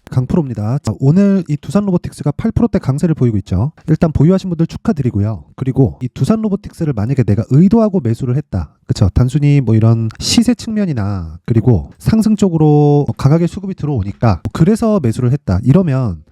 강프로입니다. 자, 오늘 이 두산 로보틱스가 8%대 강세를 보이고 있죠. 일단 보유하신 분들 축하드리고요. 그리고 이 두산 로보틱스를 만약에 내가 의도하고 매수를 했다. 그쵸? 단순히 뭐 이런 시세 측면이나 그리고 상승 쪽으로 강하게 수급이 들어오니까 그래서 매수를 했다. 이러면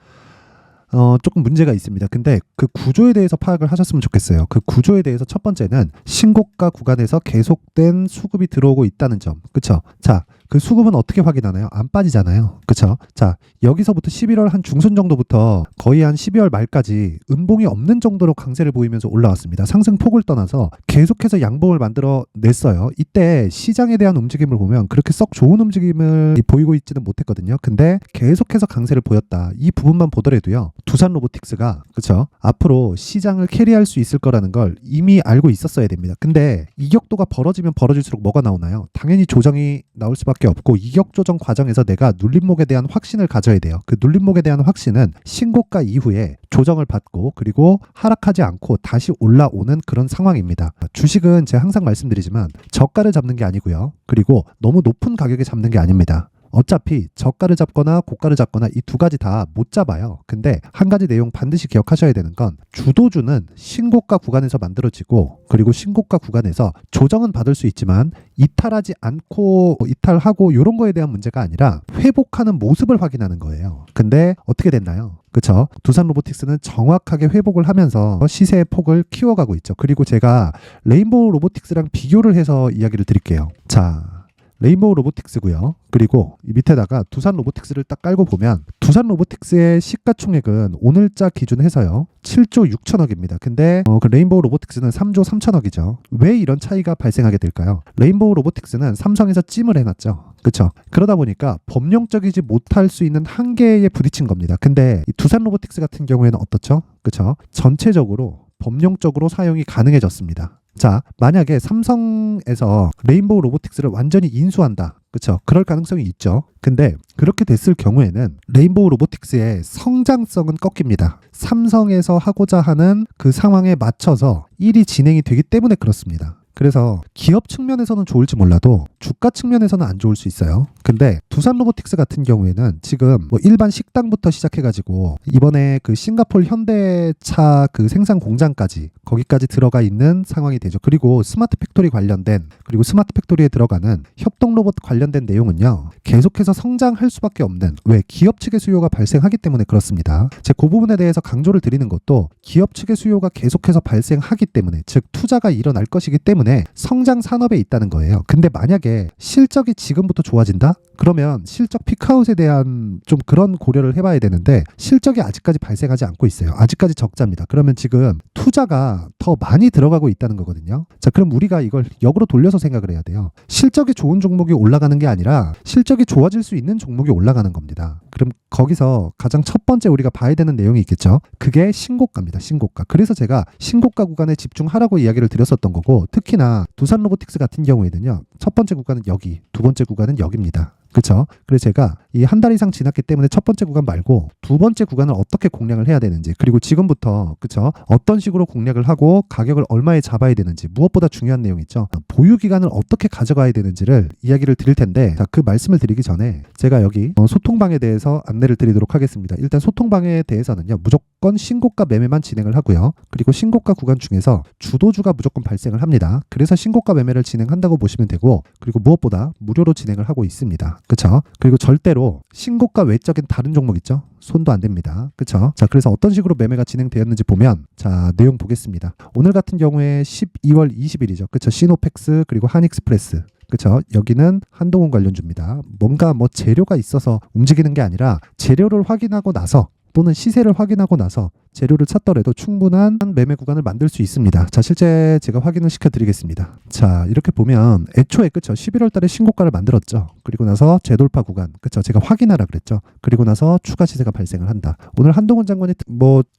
조금 문제가 있습니다. 근데 그 구조에 대해서 파악을 하셨으면 좋겠어요. 그 구조에 대해서 첫 번째는 신고가 구간에서 계속된 수급이 들어오고 있다는 점. 그쵸? 자, 그 수급은 어떻게 확인하나요? 안 빠지잖아요. 그쵸? 자, 여기서부터 11월 한 중순 정도부터 거의 한 12월 말까지 음봉이 없는 정도로 강세를 보이면서 올라왔습니다. 상승폭을 떠나서 계속해서 양봉을 만들어 냈어요. 이때 시장에 대한 움직임을 보면 그렇게 썩 좋은 움직임을 보이고 있지는 못했거든요. 근데 계속해서 강세를 보였다. 이 부분만 보더라도요. 두산 로보틱스가 그쵸? 앞으로 시장을 캐리할 수 있을 거라는 걸 이미 알고 있었어야 됩니다. 근데 이격도가 벌어지면 벌어질수록 뭐가 나오나요? 당연히 조정이 나올 수밖에 없고 이격 조정 과정에서 내가 눌림목에 대한 확신을 가져야 돼요. 그 눌림목에 대한 확신은 신고가 이후에 조정을 받고 그리고 하락하지 않고 다시 올라오는 그런 상황입니다. 주식은 제가 항상 말씀드리지만 저가를 잡는 게 아니고요. 그리고 너무 높은 가격에 잡는 게 아닙니다. 어차피 저가를 잡거나 고가를 잡거나 이 두 가지 다 못 잡아요. 근데 한 가지 내용 반드시 기억하셔야 되는 건 주도주는 신고가 구간에서 만들어지고 그리고 신고가 구간에서 조정은 받을 수 있지만 이탈하지 않고 이탈하고 이런 거에 대한 문제가 아니라 회복하는 모습을 확인하는 거예요. 근데 어떻게 됐나요? 그쵸? 두산 로보틱스는 정확하게 회복을 하면서 시세의 폭을 키워가고 있죠. 그리고 제가 레인보우 로보틱스랑 비교를 해서 이야기를 드릴게요. 자, 레인보우 로보틱스고요. 그리고 이 밑에다가 두산 로보틱스를 딱 깔고 보면 두산 로보틱스의 시가총액은 오늘자 기준해서요 7조 6천억입니다. 근데 그 레인보우 로보틱스는 3조 3천억이죠. 왜 이런 차이가 발생하게 될까요? 레인보우 로보틱스는 삼성에서 찜을 해놨죠. 그렇죠? 그러다 보니까 범용적이지 못할 수 있는 한계에 부딪힌 겁니다. 근데 이 두산 로보틱스 같은 경우에는 어떻죠? 그렇죠? 전체적으로 범용적으로 사용이 가능해졌습니다. 자, 만약에 삼성에서 레인보우 로보틱스를 완전히 인수한다. 그렇죠? 그럴 가능성이 있죠. 근데 그렇게 됐을 경우에는 레인보우 로보틱스의 성장성은 꺾입니다. 삼성에서 하고자 하는 그 상황에 맞춰서 일이 진행이 되기 때문에 그렇습니다. 그래서 기업 측면에서는 좋을지 몰라도 주가 측면에서는 안 좋을 수 있어요. 근데 두산 로보틱스 같은 경우에는 지금 뭐 일반 식당부터 시작해가지고 이번에 그 싱가포르 현대차 그 생산 공장까지 거기까지 들어가 있는 상황이 되죠. 그리고 스마트 팩토리 관련된 그리고 스마트 팩토리에 들어가는 협동 로봇 관련된 내용은요. 계속해서 성장할 수밖에 없는 왜 기업 측의 수요가 발생하기 때문에 그렇습니다. 제가 그 부분에 대해서 강조를 드리는 것도 기업 측의 수요가 계속해서 발생하기 때문에 즉 투자가 일어날 것이기 때문에 성장 산업에 있다는 거예요. 근데 만약에 실적이 지금부터 좋아진다? 그러면 실적 피크아웃에 대한 좀 그런 고려를 해봐야 되는데 실적이 아직까지 발생하지 않고 있어요. 아직까지 적자입니다. 그러면 지금 투자가 더 많이 들어가고 있다는 거거든요. 자, 그럼 우리가 이걸 역으로 돌려서 생각을 해야 돼요. 실적이 좋은 종목이 올라가는 게 아니라 실적이 좋아질 수 있는 종목이 올라가는 겁니다. 그럼 거기서 가장 첫 번째 우리가 봐야 되는 내용이 있겠죠. 그게 신고가입니다. 신고가. 그래서 제가 신고가 구간에 집중하라고 이야기를 드렸었던 거고 특히나 두산 로보틱스 같은 경우에는요. 첫 번째 구간은 여기, 두 번째 구간은 여기입니다. 그렇죠? 그래서 제가 이 한 달 이상 지났기 때문에 첫 번째 구간 말고 두 번째 구간을 어떻게 공략을 해야 되는지 그리고 지금부터 그렇죠? 어떤 식으로 공략을 하고 가격을 얼마에 잡아야 되는지 무엇보다 중요한 내용 있죠. 보유 기간을 어떻게 가져가야 되는지를 이야기를 드릴 텐데 자, 그 말씀을 드리기 전에 제가 여기 소통방에 대해서 안내를 드리도록 하겠습니다. 일단 소통방에 대해서는요. 무조건 신고가 매매만 진행을 하고요. 그리고 신고가 구간 중에서 주도주가 무조건 발생을 합니다. 그래서 신고가 매매를 진행한다고 보시면 되고 그리고 무엇보다 무료로 진행을 하고 있습니다. 그쵸? 그리고 절대로 신고가 외적인 다른 종목 있죠? 손도 안 됩니다. 그쵸? 자, 그래서 어떤 식으로 매매가 진행되었는지 보면 자, 내용 보겠습니다. 오늘 같은 경우에 12월 20일이죠. 그쵸? 시노펙스 그리고 한익스프레스. 그쵸? 여기는 한동훈 관련주입니다. 뭔가 뭐 재료가 있어서 움직이는 게 아니라 재료를 확인하고 나서 또는 시세를 확인하고 나서 재료를 찾더라도 충분한 매매 구간을 만들 수 있습니다. 자, 실제 제가 확인을 시켜드리겠습니다. 자, 이렇게 보면 애초에 그쵸? 11월 달에 신고가를 만들었죠. 그리고 나서 재돌파 구간, 그쵸? 제가 확인하라 그랬죠. 그리고 나서 추가 시세가 발생을 한다. 오늘 한동훈 장관이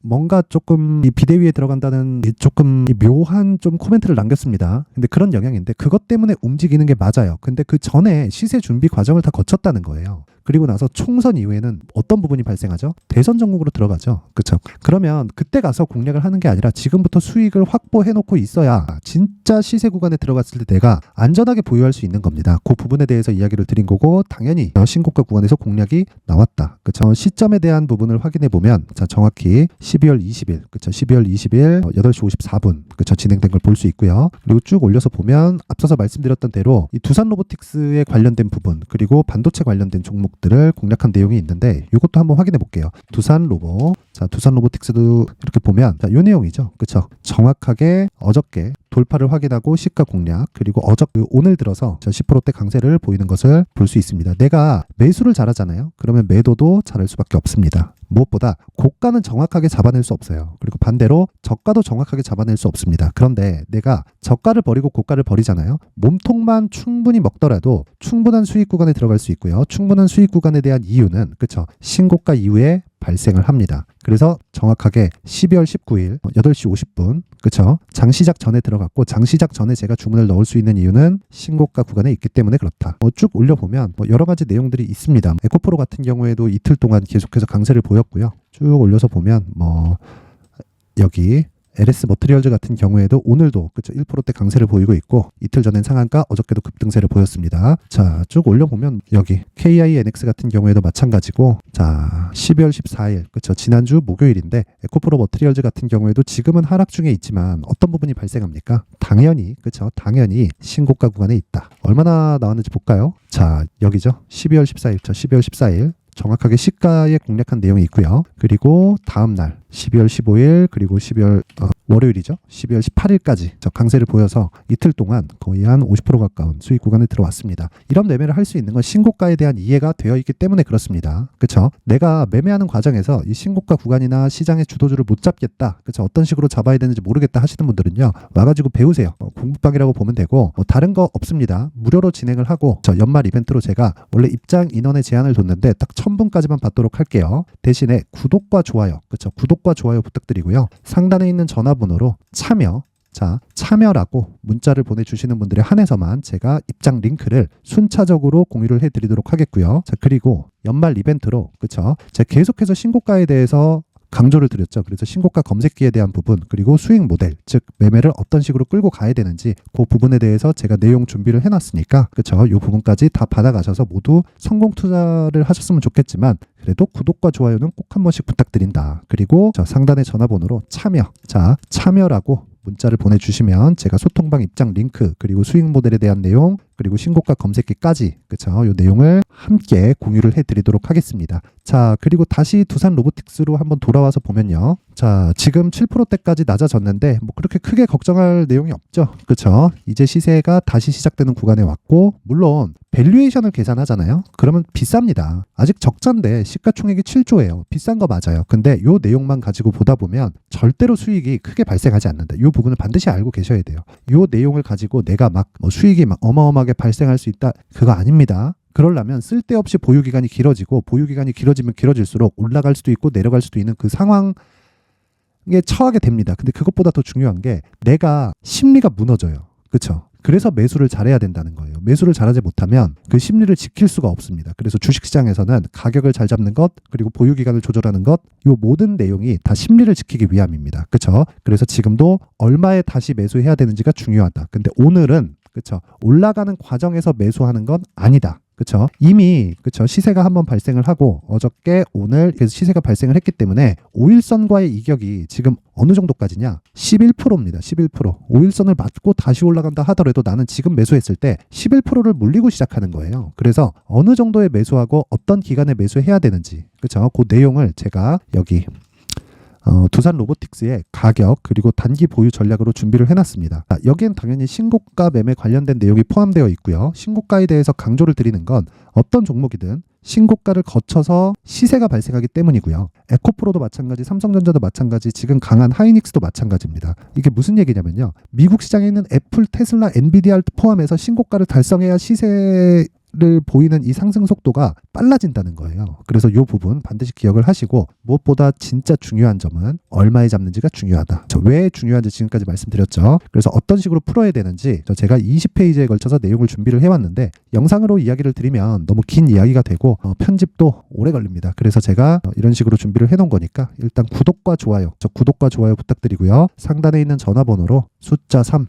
뭔가 조금 이 비대위에 들어간다는 조금 묘한 좀 코멘트를 남겼습니다. 근데 그런 영향인데 그것 때문에 움직이는 게 맞아요. 근데 그 전에 시세 준비 과정을 다 거쳤다는 거예요. 그리고 나서 총선 이후에는 어떤 부분이 발생하죠? 대선 전국으로 들어가죠. 그렇죠? 그러면 그러면 그때 가서 공략을 하는 게 아니라 지금부터 수익을 확보해 놓고 있어야 진짜 시세 구간에 들어갔을 때 내가 안전하게 보유할 수 있는 겁니다. 그 부분에 대해서 이야기를 드린 거고, 당연히 신고가 구간에서 공략이 나왔다. 그쵸? 시점에 대한 부분을 확인해 보면, 자, 정확히 12월 20일, 그쵸? 12월 20일 8시 54분, 그쵸? 진행된 걸 볼 수 있고요. 그리고 쭉 올려서 보면 앞서서 말씀드렸던 대로 이 두산 로보틱스에 관련된 부분, 그리고 반도체 관련된 종목들을 공략한 내용이 있는데, 이것도 한번 확인해 볼게요. 두산 로보, 자, 두산 로보틱스도 이렇게 보면, 자, 요 내용이죠. 그쵸? 정확하게 어저께 돌파를 확인하고 시가 공략, 그리고 오늘 들어서 10%대 강세를 보이는 것을 볼 수 있습니다. 내가 매수를 잘하잖아요. 그러면 매도도 잘할 수밖에 없습니다. 무엇보다 고가는 정확하게 잡아낼 수 없어요. 그리고 반대로 저가도 정확하게 잡아낼 수 없습니다. 그런데 내가 저가를 버리고 고가를 버리잖아요. 몸통만 충분히 먹더라도 충분한 수익 구간에 들어갈 수 있고요. 충분한 수익 구간에 대한 이유는, 그쵸? 신고가 이후에 발생을 합니다. 그래서 정확하게 12월 19일 8시 50분, 그쵸? 장시작 전에 들어갔고, 장시작 전에 제가 주문을 넣을 수 있는 이유는 신고가 구간에 있기 때문에 그렇다. 쭉 올려보면 여러 가지 내용들이 있습니다. 에코프로 같은 경우에도 이틀 동안 계속해서 강세를 보였고요. 쭉 올려서 보면 여기 LS 머트리얼즈 같은 경우에도 오늘도, 그쵸, 1%대 강세를 보이고 있고, 이틀 전엔 상한가, 어저께도 급등세를 보였습니다. 자, 쭉 올려보면 여기 KINX 같은 경우에도 마찬가지고, 자, 12월 14일, 그쵸, 지난주 목요일인데 에코프로 머트리얼즈 같은 경우에도 지금은 하락 중에 있지만 어떤 부분이 발생합니까? 당연히, 그쵸, 당연히 신고가 구간에 있다. 얼마나 나왔는지 볼까요? 자, 여기죠. 12월 14일, 12월 14일 정확하게 시가에 공략한 내용이 있고요. 그리고 다음날 12월 15일, 그리고 12월 월요일이죠. 12월 18일까지 강세를 보여서 이틀 동안 거의 한 50% 가까운 수익 구간에 들어왔습니다. 이런 매매를 할 수 있는 건 신고가에 대한 이해가 되어 있기 때문에 그렇습니다. 그렇죠? 내가 매매하는 과정에서 이 신고가 구간이나 시장의 주도주를 못 잡겠다, 그렇죠? 어떤 식으로 잡아야 되는지 모르겠다 하시는 분들은요, 와가지고 배우세요. 공부방이라고 보면 되고, 다른 거 없습니다. 무료로 진행을 하고, 연말 이벤트로 제가 원래 입장 인원의 제한을 뒀는데 딱 1000분까지만 받도록 할게요. 대신에 구독과 좋아요, 그렇죠? 구독과 좋아요 부탁드리고요. 상단에 있는 전화번호로 참여라고 문자를 보내주시는 분들에 한해서만 제가 입장 링크를 순차적으로 공유를 해드리도록 하겠고요. 자, 그리고 연말 이벤트로, 그쵸, 제가 계속해서 신고가에 대해서 강조를 드렸죠. 그래서 신고가 검색기에 대한 부분, 그리고 수익 모델, 즉 매매를 어떤 식으로 끌고 가야 되는지 그 부분에 대해서 제가 내용 준비를 해놨으니까, 그쵸, 이 부분까지 다 받아가셔서 모두 성공 투자를 하셨으면 좋겠지만, 그래도 구독과 좋아요는 꼭 한 번씩 부탁드린다. 그리고 상단의 전화번호로 참여라고 문자를 보내주시면 제가 소통방 입장 링크, 그리고 수익 모델에 대한 내용, 그리고 신고가 검색기까지, 그쵸, 이 내용을 함께 공유를 해드리도록 하겠습니다. 자, 그리고 다시 두산 로보틱스로 한번 돌아와서 보면요. 자, 지금 7%대까지 낮아졌는데 그렇게 크게 걱정할 내용이 없죠. 그쵸? 이제 시세가 다시 시작되는 구간에 왔고, 물론 밸류에이션을 계산하잖아요. 그러면 비쌉니다. 아직 적자인데 시가총액이 7조예요. 비싼 거 맞아요. 근데 요 내용만 가지고 보다 보면 절대로 수익이 크게 발생하지 않는다. 요 부분을 반드시 알고 계셔야 돼요. 요 내용을 가지고 내가 수익이 어마어마하게 발생할 수 있다, 그거 아닙니다. 그러려면 쓸데없이 보유기간이 길어지고, 보유기간이 길어지면 길어질수록 올라갈 수도 있고 내려갈 수도 있는 그 상황에 처하게 됩니다. 근데 그것보다 더 중요한 게 내가 심리가 무너져요. 그쵸? 그래서 매수를 잘해야 된다는 거예요. 매수를 잘하지 못하면 그 심리를 지킬 수가 없습니다. 그래서 주식시장에서는 가격을 잘 잡는 것, 그리고 보유기간을 조절하는 것, 이 모든 내용이 다 심리를 지키기 위함입니다. 그쵸? 그래서 지금도 얼마에 다시 매수해야 되는지가 중요하다. 근데 오늘은, 그쵸, 올라가는 과정에서 매수하는 건 아니다. 그쵸? 이미, 그쵸, 시세가 한번 발생을 하고 어저께 오늘 계속 시세가 발생을 했기 때문에 5일선과의 이격이 지금 어느 정도까지냐? 11%입니다. 11%. 5일선을 맞고 다시 올라간다 하더라도 나는 지금 매수했을 때 11%를 물리고 시작하는 거예요. 그래서 어느 정도에 매수하고 어떤 기간에 매수해야 되는지, 그쵸, 그 내용을 제가 여기 두산 로보틱스의 가격, 그리고 단기 보유 전략으로 준비를 해놨습니다. 여기엔 당연히 신고가 매매 관련된 내용이 포함되어 있고요. 신고가에 대해서 강조를 드리는 건 어떤 종목이든 신고가를 거쳐서 시세가 발생하기 때문이고요. 에코프로도 마찬가지, 삼성전자도 마찬가지, 지금 강한 하이닉스도 마찬가지입니다. 이게 무슨 얘기냐면요, 미국 시장에 있는 애플, 테슬라, 엔비디아를 포함해서 신고가를 달성해야 시세 를 보이는 이 상승 속도가 빨라진다는 거예요. 그래서 이 부분 반드시 기억을 하시고, 무엇보다 진짜 중요한 점은 얼마에 잡는지가 중요하다. 왜 중요한지 지금까지 말씀드렸죠. 그래서 어떤 식으로 풀어야 되는지 제가 20페이지에 걸쳐서 내용을 준비를 해왔는데, 영상으로 이야기를 드리면 너무 긴 이야기가 되고 편집도 오래 걸립니다. 그래서 제가 이런 식으로 준비를 해놓은 거니까 일단 구독과 좋아요, 구독과 좋아요 부탁드리고요. 상단에 있는 전화번호로 숫자 3,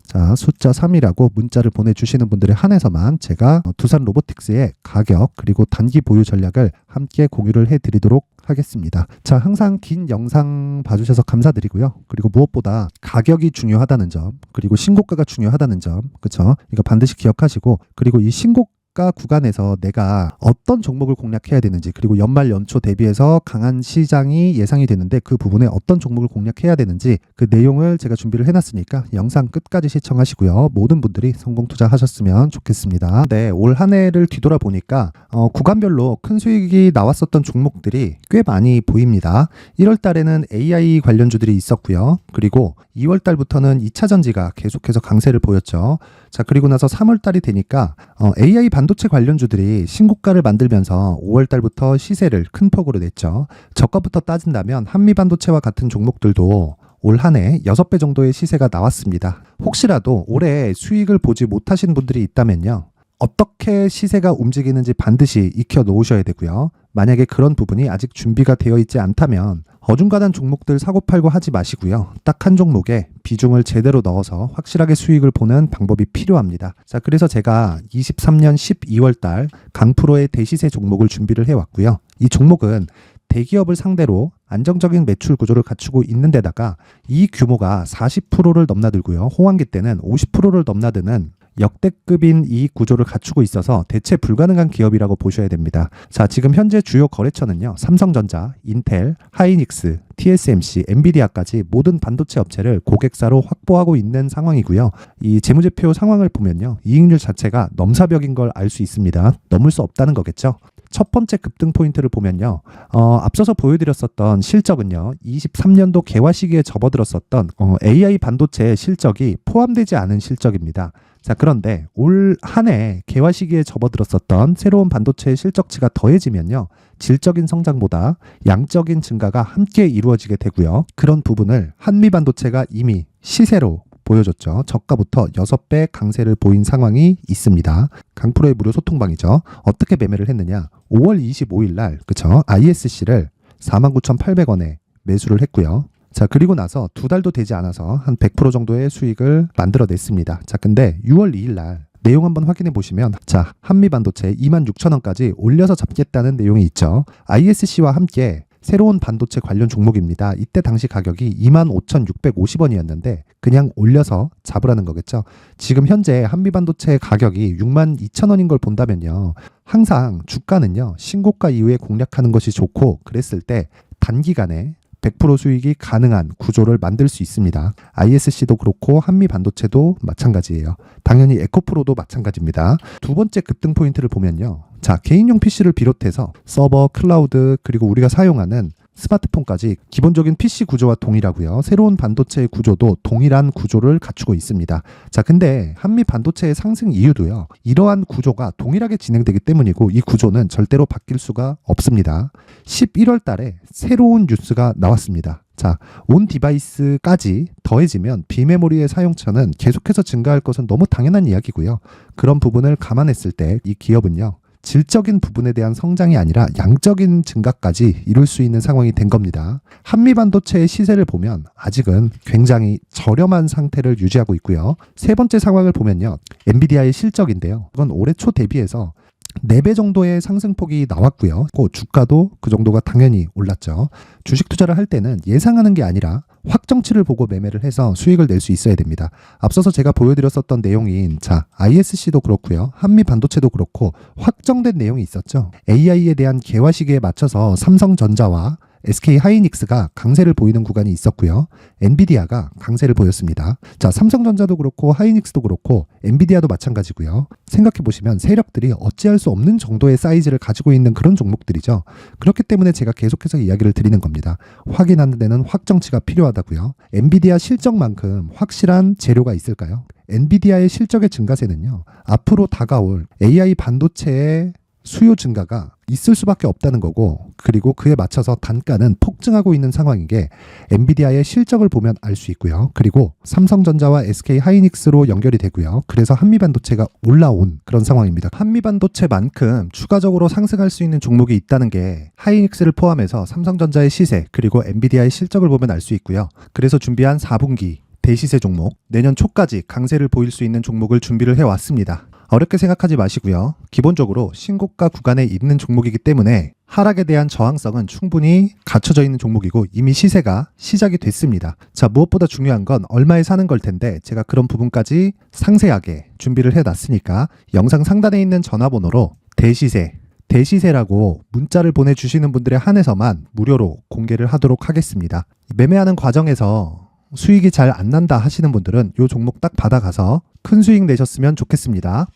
자, 숫자 3이라고 문자를 보내주시는 분들에 한해서만 제가 두산 로보틱스의 가격 그리고 단기 보유 전략을 함께 공유를 해드리도록 하겠습니다. 자, 항상 긴 영상 봐주셔서 감사드리고요. 그리고 무엇보다 가격이 중요하다는 점, 그리고 신고가가 중요하다는 점, 그쵸? 이거 반드시 기억하시고, 그리고 이 신고가 구간에서 내가 어떤 종목을 공략해야 되는지, 그리고 연말 연초 대비해서 강한 시장이 예상이 되는데 그 부분에 어떤 종목을 공략해야 되는지 그 내용을 제가 준비를 해놨으니까 영상 끝까지 시청하시고요. 모든 분들이 성공 투자하셨으면 좋겠습니다. 네, 올 한 해를 뒤돌아보니까 구간별로 큰 수익이 나왔었던 종목들이 꽤 많이 보입니다. 1월 달에는 AI 관련주들이 있었고요. 그리고 2월 달부터는 2차 전지가 계속해서 강세를 보였죠. 자, 그리고 나서 3월 달이 되니까 AI 반도체 관련주들이 신고가를 만들면서 5월 달부터 시세를 큰 폭으로 냈죠. 저가부터 따진다면 한미반도체와 같은 종목들도 올 한 해 6배 정도의 시세가 나왔습니다. 혹시라도 올해 수익을 보지 못하신 분들이 있다면요, 어떻게 시세가 움직이는지 반드시 익혀 놓으셔야 되고요. 만약에 그런 부분이 아직 준비가 되어 있지 않다면 어중간한 종목들 사고팔고 하지 마시고요. 딱 한 종목에 비중을 제대로 넣어서 확실하게 수익을 보는 방법이 필요합니다. 자, 그래서 제가 23년 12월 달 강프로의 대시세 종목을 준비를 해왔고요. 이 종목은 대기업을 상대로 안정적인 매출 구조를 갖추고 있는 데다가 이 규모가 40%를 넘나들고요. 호황기 때는 50%를 넘나드는 역대급인 이익 구조를 갖추고 있어서 대체 불가능한 기업이라고 보셔야 됩니다. 자, 지금 현재 주요 거래처는요, 삼성전자, 인텔, 하이닉스, TSMC, 엔비디아까지 모든 반도체 업체를 고객사로 확보하고 있는 상황이고요. 이 재무제표 상황을 보면요, 이익률 자체가 넘사벽인 걸 알 수 있습니다. 넘을 수 없다는 거겠죠. 첫 번째 급등 포인트를 보면요, 앞서서 보여드렸었던 실적은요, 23년도 개화 시기에 접어들었었던 AI 반도체의 실적이 포함되지 않은 실적입니다. 자, 그런데 올 한 해 개화 시기에 접어들었었던 새로운 반도체의 실적치가 더해지면요, 질적인 성장보다 양적인 증가가 함께 이루어지게 되고요. 그런 부분을 한미반도체가 이미 시세로 보여줬죠. 저가부터 6배 강세를 보인 상황이 있습니다. 강프로의 무료 소통방이죠. 어떻게 매매를 했느냐? 5월 25일 날, 그쵸? ISC를 49,800원에 매수를 했고요. 자, 그리고 나서 2달도 되지 않아서 한 100% 정도의 수익을 만들어냈습니다. 자, 근데 6월 2일 날 내용 한번 확인해 보시면, 자, 한미반도체 26,000원까지 올려서 잡겠다는 내용이 있죠. ISC와 함께 새로운 반도체 관련 종목입니다. 이때 당시 가격이 25,650원이었는데 그냥 올려서 잡으라는 거겠죠. 지금 현재 한미반도체 가격이 62,000원인 걸 본다면요, 항상 주가는요, 신고가 이후에 공략하는 것이 좋고, 그랬을 때 단기간에 100% 수익이 가능한 구조를 만들 수 있습니다. ISC도 그렇고 한미반도체도 마찬가지예요. 당연히 에코프로도 마찬가지입니다. 두 번째 급등 포인트를 보면요, 자, 개인용 PC를 비롯해서 서버, 클라우드, 그리고 우리가 사용하는 스마트폰까지 기본적인 PC 구조와 동일하고요. 새로운 반도체의 구조도 동일한 구조를 갖추고 있습니다. 자, 근데 한미 반도체의 상승 이유도요, 이러한 구조가 동일하게 진행되기 때문이고, 이 구조는 절대로 바뀔 수가 없습니다. 11월 달에 새로운 뉴스가 나왔습니다. 자, 온 디바이스까지 더해지면 비메모리의 사용처는 계속해서 증가할 것은 너무 당연한 이야기고요. 그런 부분을 감안했을 때 이 기업은요, 질적인 부분에 대한 성장이 아니라 양적인 증가까지 이룰 수 있는 상황이 된 겁니다. 한미반도체의 시세를 보면 아직은 굉장히 저렴한 상태를 유지하고 있고요. 세 번째 상황을 보면요, 엔비디아의 실적인데요, 이건 올해 초 대비해서 4배 정도의 상승폭이 나왔고요. 주가도 그 정도가 당연히 올랐죠. 주식 투자를 할 때는 예상하는 게 아니라 확정치를 보고 매매를 해서 수익을 낼 수 있어야 됩니다. 앞서서 제가 보여드렸었던 내용인, 자, ISC도 그렇고요, 한미반도체도 그렇고 확정된 내용이 있었죠. AI에 대한 개화 시기에 맞춰서 삼성전자와 SK 하이닉스가 강세를 보이는 구간이 있었고요. 엔비디아가 강세를 보였습니다. 자, 삼성전자도 그렇고 하이닉스도 그렇고 엔비디아도 마찬가지고요. 생각해 보시면 세력들이 어찌할 수 없는 정도의 사이즈를 가지고 있는 그런 종목들이죠. 그렇기 때문에 제가 계속해서 이야기를 드리는 겁니다. 확인하는 데는 확정치가 필요하다고요. 엔비디아 실적만큼 확실한 재료가 있을까요? 엔비디아의 실적의 증가세는요, 앞으로 다가올 AI 반도체의 수요 증가가 있을 수밖에 없다는 거고, 그리고 그에 맞춰서 단가는 폭증하고 있는 상황인 게 엔비디아의 실적을 보면 알 수 있고요. 그리고 삼성전자와 SK 하이닉스로 연결이 되고요. 그래서 한미반도체가 올라온 그런 상황입니다. 한미반도체만큼 추가적으로 상승할 수 있는 종목이 있다는 게 하이닉스를 포함해서 삼성전자의 시세 그리고 엔비디아의 실적을 보면 알 수 있고요. 그래서 준비한 4분기 대시세 종목, 내년 초까지 강세를 보일 수 있는 종목을 준비를 해왔습니다. 어렵게 생각하지 마시고요. 기본적으로 신고가 구간에 있는 종목이기 때문에 하락에 대한 저항성은 충분히 갖춰져 있는 종목이고 이미 시세가 시작이 됐습니다. 자, 무엇보다 중요한 건 얼마에 사는 걸 텐데 제가 그런 부분까지 상세하게 준비를 해놨으니까 영상 상단에 있는 전화번호로 대시세라고 문자를 보내주시는 분들에 한해서만 무료로 공개를 하도록 하겠습니다. 매매하는 과정에서 수익이 잘 안 난다 하시는 분들은 이 종목 딱 받아가서 큰 수익 내셨으면 좋겠습니다.